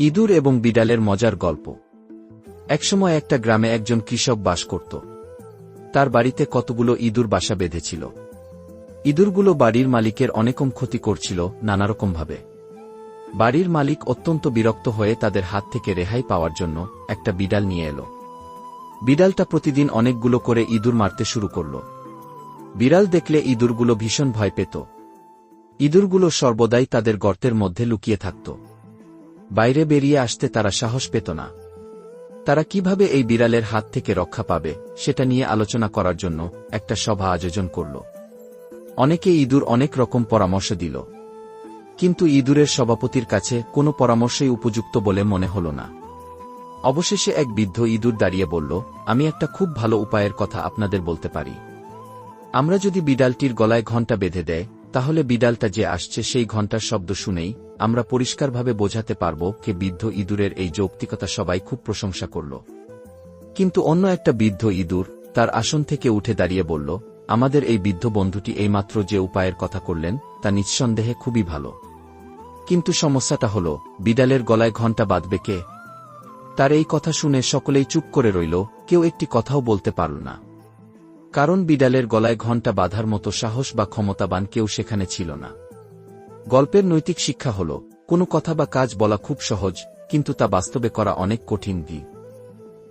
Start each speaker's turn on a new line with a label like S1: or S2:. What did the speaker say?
S1: ইঁদুর এবং বিড়ালের মজার গল্প। একসময় একটা গ্রামে একজন কৃষক বাস করত। তার বাড়িতে কতগুলো ইঁদুর বাসা বেঁধেছিল। ইঁদুরগুলো বাড়ির মালিকের অনেকম ক্ষতি করছিল নানারকমভাবে। বাড়ির মালিক অত্যন্ত বিরক্ত হয়ে তাদের হাত থেকে রেহাই পাওয়ার জন্য একটা বিড়াল নিয়ে এলো। বিড়ালটা প্রতিদিন অনেকগুলো করে ইঁদুর মারতে শুরু করল। বিড়াল দেখলে ইঁদুরগুলো ভীষণ ভয় পেত। ইঁদুরগুলো সর্বদাই তাদের গর্তের মধ্যে লুকিয়ে থাকত। বাইরে বেরিয়ে আসতে তারা সাহস পেত না। তারা কিভাবে এই বিড়ালের হাত থেকে রক্ষা পাবে সেটা নিয়ে আলোচনা করার জন্য একটা সভা আয়োজন করল। অনেকে ইঁদুর অনেক রকম পরামর্শ দিল, কিন্তু ইঁদুরের সভাপতির কাছে কোনো পরামর্শই উপযুক্ত বলে মনে হল না। অবশেষে এক বৃদ্ধ ইঁদুর দাঁড়িয়ে বলল, আমি একটা খুব ভালো উপায়ের কথা আপনাদের বলতে পারি। আমরা যদি বিড়ালটির গলায় ঘণ্টা বেঁধে দেয়, তাহলে বিড়ালটা যে আসছে সেই ঘণ্টার শব্দ শুনেই আমরা পরিষ্কারভাবে বোঝাতে পারব কে বৃদ্ধ ইঁদুরের এই যৌক্তিকতা সবাই খুব প্রশংসা করল। কিন্তু অন্য একটা বৃদ্ধ ইঁদুর তার আসন থেকে উঠে দাঁড়িয়ে বলল, আমাদের এই বৃদ্ধ বন্ধুটি এইমাত্র যে উপায়ের কথা করলেন তা নিঃসন্দেহে খুবই ভালো, কিন্তু সমস্যাটা হল বিড়ালের গলায় ঘণ্টা বাঁধবে কে? তার এই কথা শুনে সকলেই চুপ করে রইল, কেউ একটি কথাও বলতে পারল না। কারণ বিড়ালের গলায় ঘণ্টা বাঁধার মতো সাহস বা ক্ষমতাবান কেউ সেখানে ছিল না। গল্পের নৈতিক শিক্ষা হল, কোনো কথা বা কাজ বলা খুব সহজ, কিন্তু তা বাস্তবে করা অনেক কঠিন।